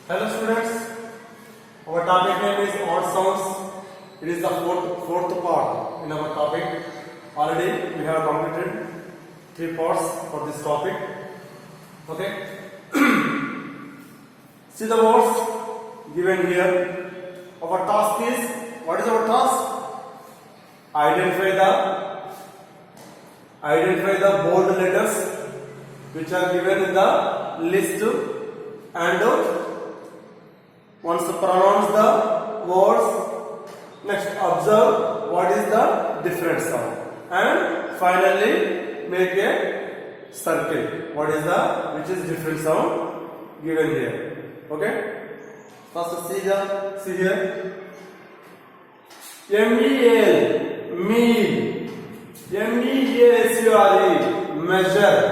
Hello students, our topic name is odd sounds. It is the fourth part in our topic. Already we have completed 3 parts for this topic. Okay. See the words given here. Our task is, what is our task? Identify the bold letters which are given in the list, and once pronounce the words, next observe what is the different sound, and finally make a circle. What is which is different sound given here? Okay. First see here. MEL, meal. MEASURE, measure.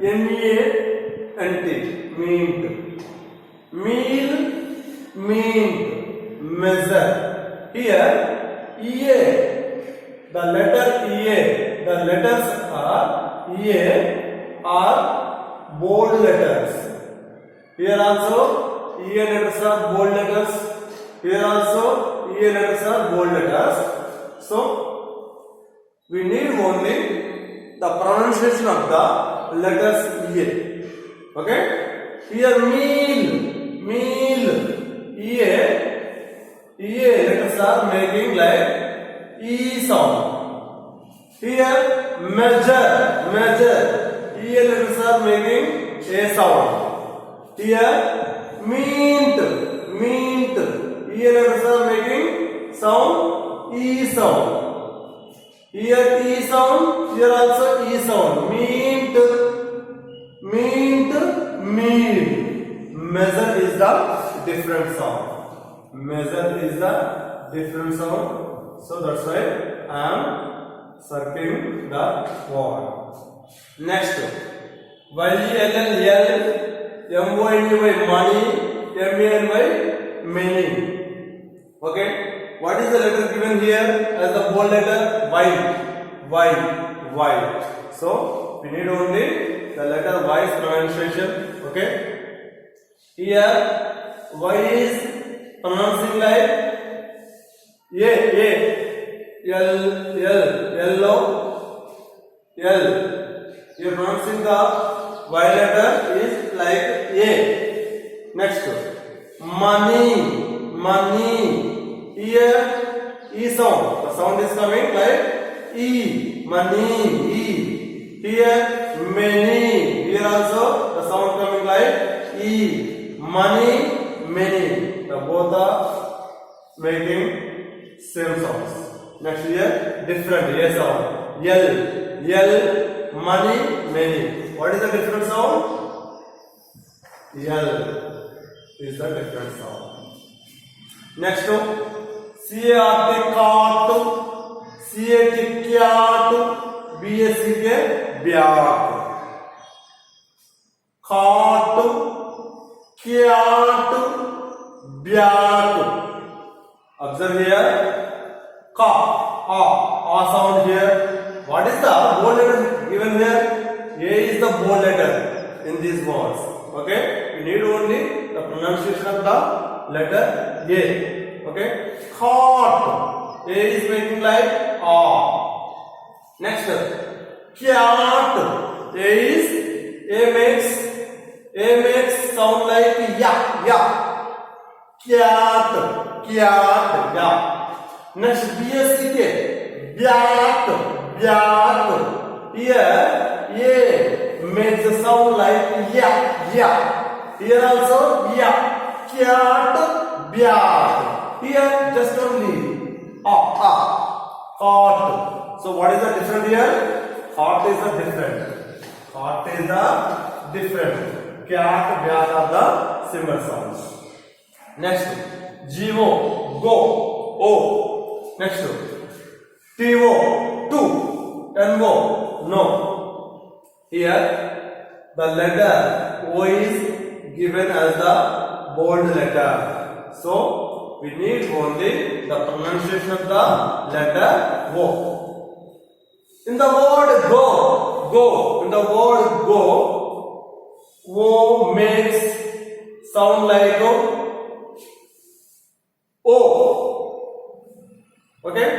MEANT, meant. Meal, mean, measure. Here, EA, the letter EA, the letters are EA are bold letters. Here also EA letters are bold letters. Here also EA letters are bold letters. So we need only the pronunciation of the letters EA. Okay? Here meal. EA letters are making like E sound. Here measure. EA letters are making A sound. Here meant. EA letters are making sound E sound. Here E sound. Here also E sound. Meant. Measure is the different sound. So that's why I am circling the word. Next, YELLL, money, many. Okay, what is the letter given here as the bold letter? Y. So we need only the letter Y's pronunciation. Okay. Here Y is pronouncing like yellow. You are pronouncing the Y letter is like A. Next, money. Here E sound. The sound is coming like E. Money. E. Here many. Here also the sound coming like E. Money, many. The both are making same sounds. Next here, different A sound. Yell, money, many. What is the different sound? Yell is the different sound. Next one, CART, cart, CAT, cat, BACK, bat. Cart, cat, bat. Observe here. A sound here. What is the bold letter given here? A is the bold letter in these words. Okay. We need only the pronunciation of the letter A. Okay. Cart. A is making like A. Next. Cat. A makes sound like ya. Cat, ya. Next, BACK, bat. Here, A makes a sound like ya. Here also ya. Cat, bat. Here just only cart. So what is the different here? Cart is the different. Cat, bat are the similar sounds. Next, GO, go, O. Next, TO, to, NO, no. Here, the letter O is given as the bold letter. So, we need only the pronunciation of the letter O. In the word go, O makes sound like O. Okay?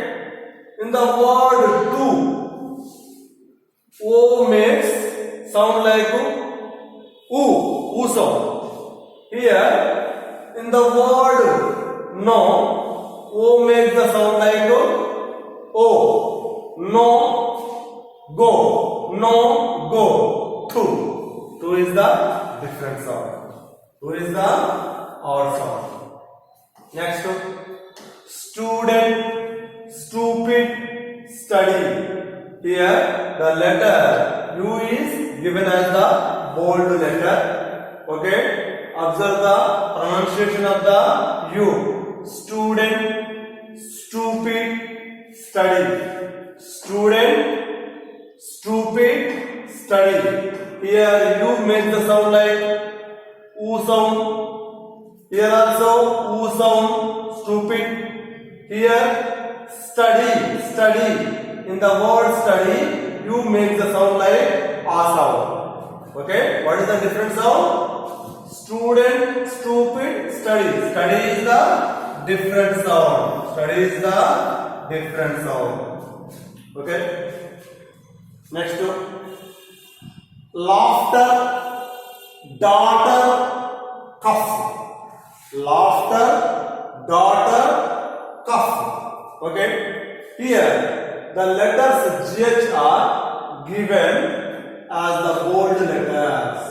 In the word to, O makes sound like U sound. Here, in the word no, O makes the sound like O. No, go. No, go. To is the different sound. To is the odd sound. Next, student, stupid, study. Here, the letter U is given as the bold letter. Okay? Observe the pronunciation of the U. Student, stupid, study. Student, stupid, study. Here U makes the sound like U sound. Here also U sound, stupid. Here study. In the word study, U makes the sound like A sound. Okay? What is the different sound? Student, stupid, study. Study is the different sound. Study is the different sound. Okay? Next, laughter, daughter, cuff. Laughter, daughter, cuff. Okay? Here, the letters GH are given as the bold letters.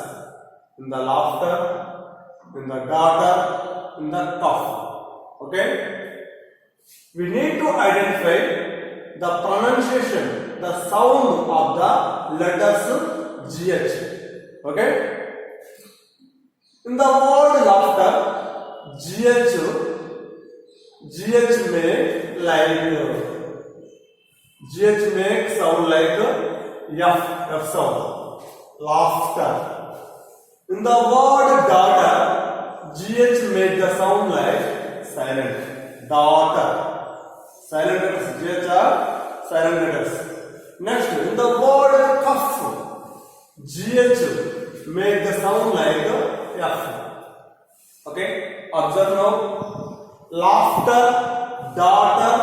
In the laughter, in the daughter, in the cuff. Okay? We need to identify the pronunciation, the sound of the letters GH. Okay? In the word laughter, GH make sound like F sound. Laughter. In the word daughter, GH make the sound like silent. Daughter. Silent letters. GH are silent letters. Next, in the word cuff, GH make the sound like F. Okay? Observe now. Laughter, daughter,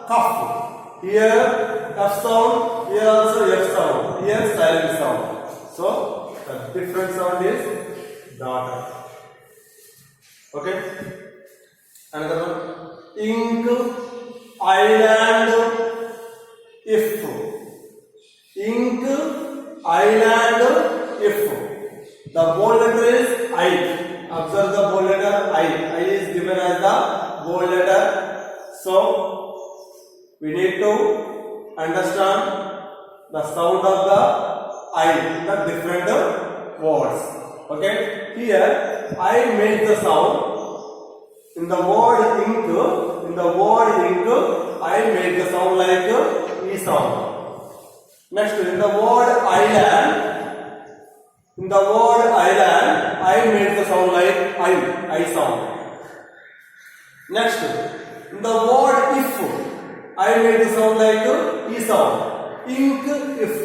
cuff. Here F sound, here also F sound, here silent sound. So, the different sound is daughter. Okay? Another one. Ink, island, if. Ink, island, if. The bold letter is I. Observe the bold letter I. I is given as the bold letter. So, we need to understand the sound of the I in the different words. Okay? Here, I make the sound. In the word ink, I make the sound like E sound. Next, in the word island, I make the sound like I sound. Next, in the word if, I make the sound like E sound. Ink, if.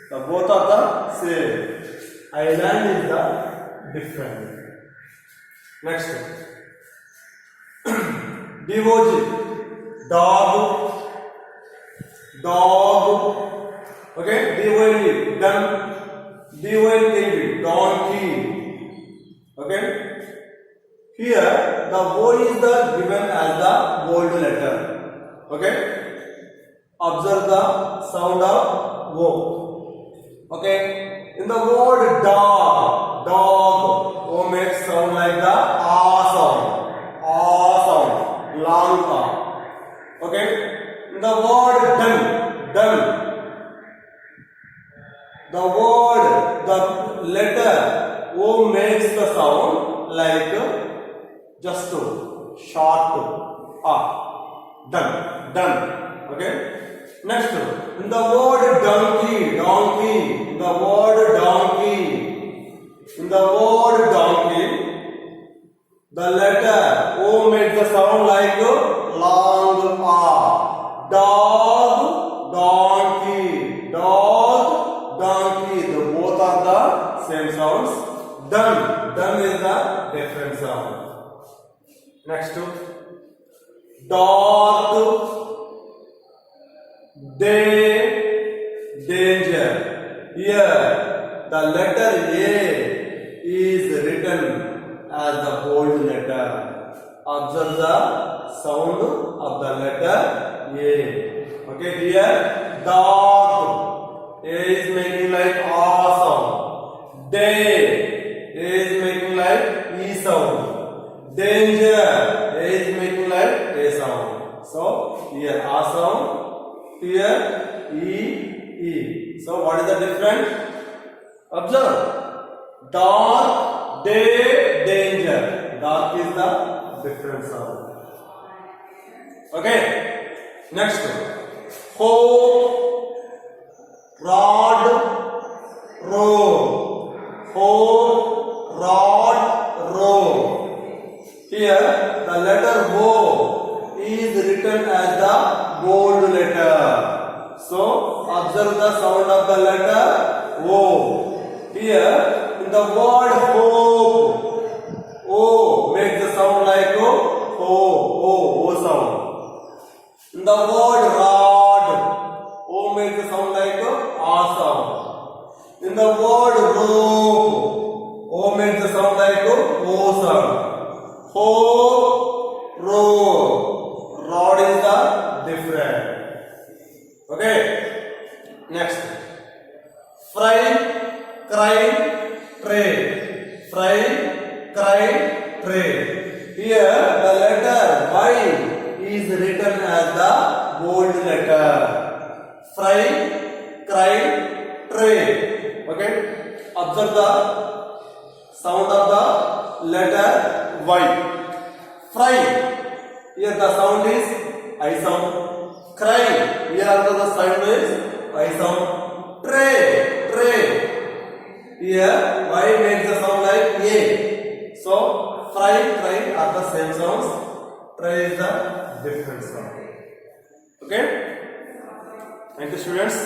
The both are the same. Island is the different. Next, DOG, dog. Okay, DOND, gun. DONKD, donkey. Okay. Here, the O is the given as the bold letter. Okay. Observe the sound of O. Okay, in the word dog, O makes sound like the A sound, long A. Okay, in the word done, the letter O makes the sound like just short A, done. Okay. Next, in the word donkey, the letter O makes the sound like long A. Dog, donkey. The both are the same sounds. Done is the Next, dark, day, danger. Here, the letter A is written as the bold letter. Observe the sound of the letter A. Okay, here, dark. A is making like A sound. Day is making like E sound. Danger is making like A sound. So here A sound, here E. So what is the difference? Observe. Dark, day, danger. Dark is the different sound. Okay. Next one. Hope, rod, row. Hope, rod, row. Here the letter O is written as the bold letter. So observe the sound of the letter O. Here in the word hope, O makes the sound like O sound. In the word rod, O makes the sound like A sound. In the word rope, O makes the sound like O sound. Ho, row, rod is the different. Okay. Next. Fry, cry, tray. Fry, cry, tray. Here the letter Y is written as the bold letter. Fry, cry, tray. Okay. Observe the sound of the letter Y. Fry. Here the sound is I sound. Cry. Here also the sound is I sound. Tray. Here Y makes the sound like A. So fry, cry are the same sounds. Tray is the different sound. Okay. Thank you, students.